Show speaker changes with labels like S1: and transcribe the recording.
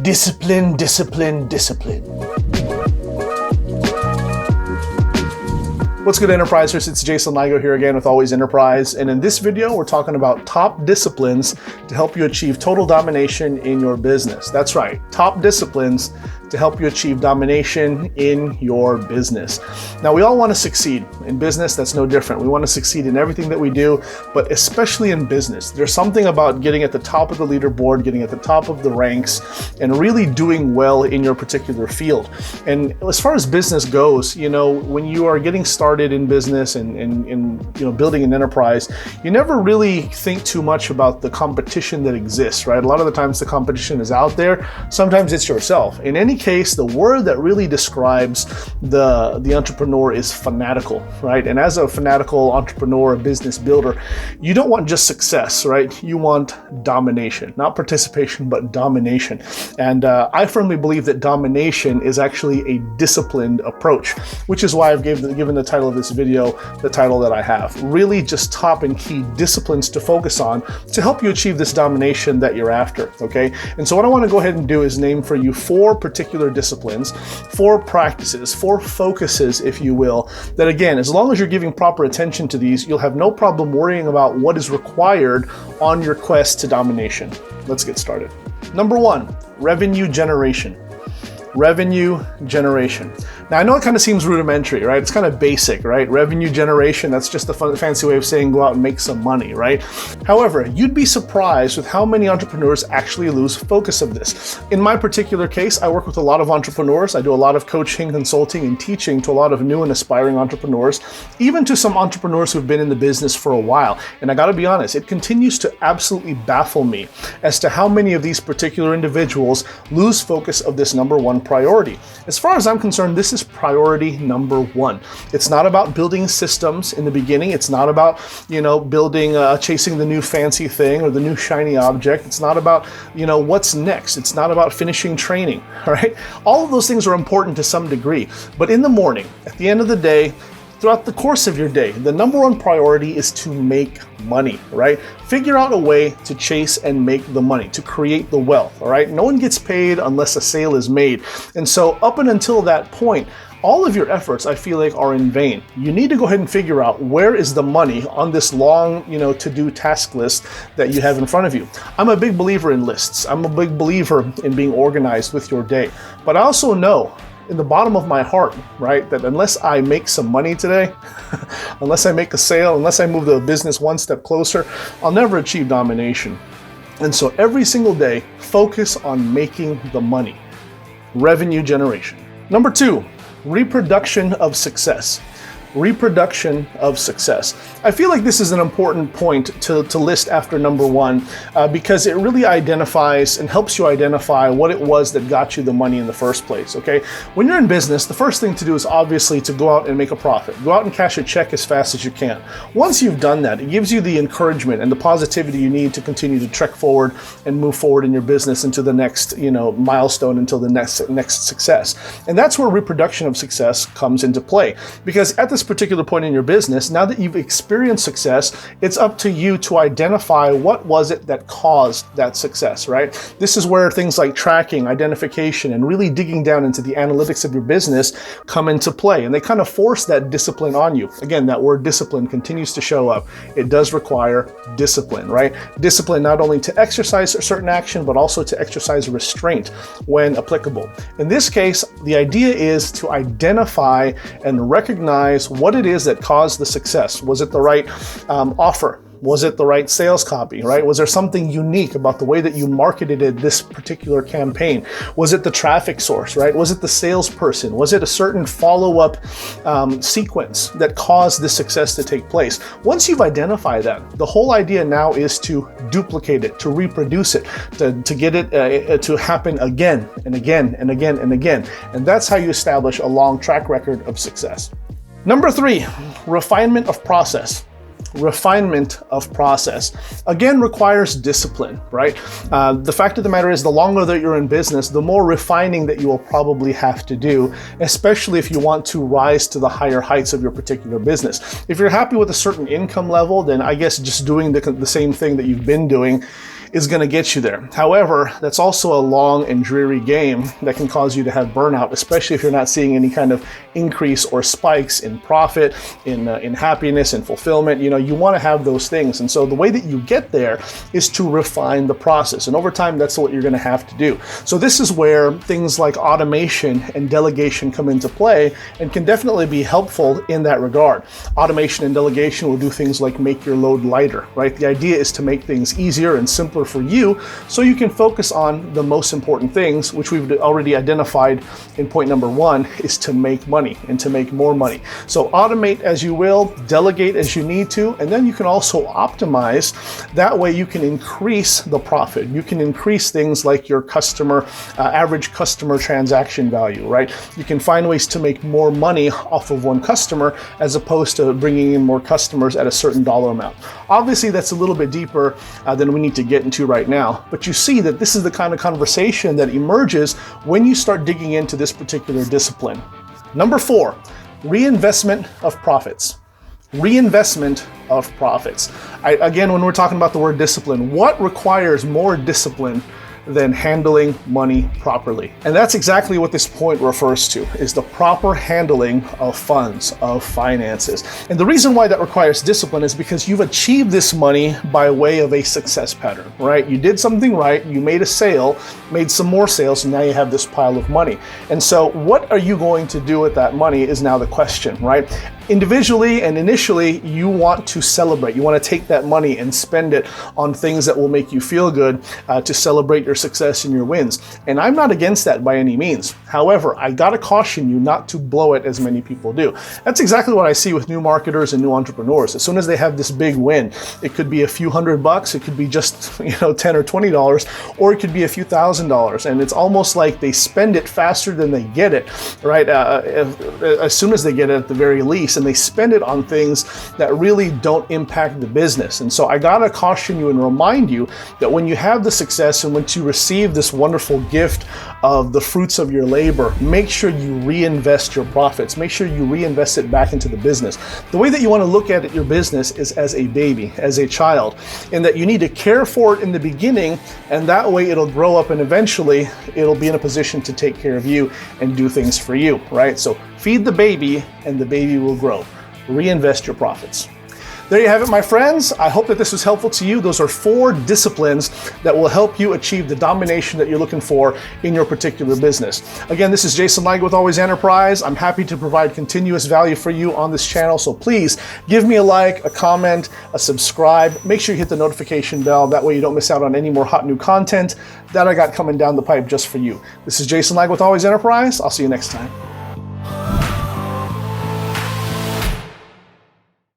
S1: Discipline, discipline, discipline. What's good, Enterprisers? It's Jason Ligo here again with Always Enterprise. And in this video, we're talking about top disciplines to help you achieve total domination in your business. That's right, top disciplines to help you achieve domination in your business. Now, we all want to succeed. In business, that's no different. We want to succeed in everything that we do, but especially in business. There's something about getting at the top of the leaderboard, getting at the top of the ranks, and really doing well in your particular field. And as far as business goes, when you are getting started in business and building an enterprise, you never really think too much about the competition that exists, right? A lot of the times the competition is out there. Sometimes it's yourself. In any case, the word that really describes the entrepreneur is fanatical, right? And as a fanatical entrepreneur, a business builder, you don't want just success, right? You want domination, not participation, but domination. And I firmly believe that domination is actually a disciplined approach, which is why I've given the title of this video the title that I have. Really just top and key disciplines to focus on to help you achieve this domination that you're after, okay? And so what I want to go ahead and do is name for you 4 particular disciplines, 4 practices, 4 focuses, if you will, that again, as long as you're giving proper attention to these, you'll have no problem worrying about what is required on your quest to domination. Let's get started. Number 1, revenue generation. Revenue generation. Now, I know it kind of seems rudimentary, right? It's kind of basic, right? Revenue generation, that's just a fancy way of saying go out and make some money, right? However, you'd be surprised with how many entrepreneurs actually lose focus of this. In my particular case, I work with a lot of entrepreneurs. I do a lot of coaching, consulting, and teaching to a lot of new and aspiring entrepreneurs, even to some entrepreneurs who've been in the business for a while. And I gotta be honest, it continues to absolutely baffle me as to how many of these particular individuals lose focus of this number 1 priority. As far as I'm concerned, this is priority number 1. It's not about building systems in the beginning. It's not about, building, chasing the new fancy thing or the new shiny object. It's not about, what's next. It's not about finishing training, right? All of those things are important to some degree. But in the morning, at the end of the day, throughout the course of your day, the number 1 priority is to make money, right? Figure out a way to chase and make the money, to create the wealth, all right? No one gets paid unless a sale is made. And so up and until that point, all of your efforts, I feel like, are in vain. You need to go ahead and figure out where is the money on this long, to-do task list that you have in front of you. I'm a big believer in lists. I'm a big believer in being organized with your day. But I also know in the bottom of my heart, right, that unless I make some money today, unless I make a sale, unless I move the business one step closer, I'll never achieve domination. And so every single day, focus on making the money. Revenue generation. Number 2, reproduction of success. Reproduction of success. I feel like this is an important point to list after number 1 because it really identifies and helps you identify what it was that got you the money in the first place, okay? When you're in business, the first thing to do is obviously to go out and make a profit. Go out and cash a check as fast as you can. Once you've done that, it gives you the encouragement and the positivity you need to continue to trek forward and move forward in your business into the next, milestone, until the next success. And that's where reproduction of success comes into play, because at this particular point in your business, now that you've experienced success, it's up to you to identify what was it that caused that success, right? This is where things like tracking, identification, and really digging down into the analytics of your business come into play, and they kind of force that discipline on you. Again, that word discipline continues to show up. It does require discipline, right? Discipline not only to exercise a certain action, but also to exercise restraint when applicable. In this case, the idea is to identify and recognize what it is that caused the success. Was it the right offer? Was it the right sales copy, right? Was there something unique about the way that you marketed it, this particular campaign? Was it the traffic source, right? Was it the salesperson? Was it a certain follow-up sequence that caused this success to take place? Once you've identified that, the whole idea now is to duplicate it, to reproduce it, to get it to happen again and again and again and again. And that's how you establish a long track record of success. Number 3, refinement of process. Refinement of process, again, requires discipline, right? The fact of the matter is, the longer that you're in business, the more refining that you will probably have to do, especially if you want to rise to the higher heights of your particular business. If you're happy with a certain income level, then I guess just doing the same thing that you've been doing is going to get you there. However, that's also a long and dreary game that can cause you to have burnout, especially if you're not seeing any kind of increase or spikes in profit, in happiness and fulfillment. You want to have those things. And so the way that you get there is to refine the process. And over time, that's what you're going to have to do. So this is where things like automation and delegation come into play and can definitely be helpful in that regard. Automation and delegation will do things like make your load lighter, right? The idea is to make things easier and simpler for you so you can focus on the most important things, which we've already identified in point number 1, is to make money and to make more money. So automate as you will, delegate as you need to, and then you can also optimize. That way you can increase the profit. You can increase things like your average customer transaction value, right? You can find ways to make more money off of one customer as opposed to bringing in more customers at a certain dollar amount. Obviously, that's a little bit deeper than we need to get into right now, but you see that this is the kind of conversation that emerges when you start digging into this particular discipline. Number 4, reinvestment of profits. Reinvestment of profits. Again, when we're talking about the word discipline, what requires more discipline than handling money properly? And that's exactly what this point refers to, is the proper handling of funds, of finances. And the reason why that requires discipline is because you've achieved this money by way of a success pattern, right? You did something right, you made a sale, made some more sales, and now you have this pile of money. And so what are you going to do with that money is now the question, right? Individually and initially, you want to celebrate. You want to take that money and spend it on things that will make you feel good, to celebrate your success and your wins. And I'm not against that by any means. However, I gotta caution you not to blow it as many people do. That's exactly what I see with new marketers and new entrepreneurs. As soon as they have this big win, it could be a few $100, it could be just $10 or $20, or it could be a few $1,000s. And it's almost like they spend it faster than they get it, right? As soon as they get it at the very least, and they spend it on things that really don't impact the business. And so I gotta caution you and remind you that when you have the success and once you receive this wonderful gift of the fruits of your labor, make sure you reinvest your profits. Make sure you reinvest it back into the business. The way that you want to look at your business is as a baby, as a child, in that you need to care for it in the beginning, and that way it'll grow up and eventually it'll be in a position to take care of you and do things for you, right? So feed the baby and the baby will grow. Reinvest your profits. There you have it, my friends. I hope that this was helpful to you. Those are 4 disciplines that will help you achieve the domination that you're looking for in your particular business. Again, this is Jason Ligo with Always Enterprise. I'm happy to provide continuous value for you on this channel. So please give me a like, a comment, a subscribe. Make sure you hit the notification bell. That way you don't miss out on any more hot new content that I got coming down the pipe just for you. This is Jason Ligo with Always Enterprise. I'll see you next time.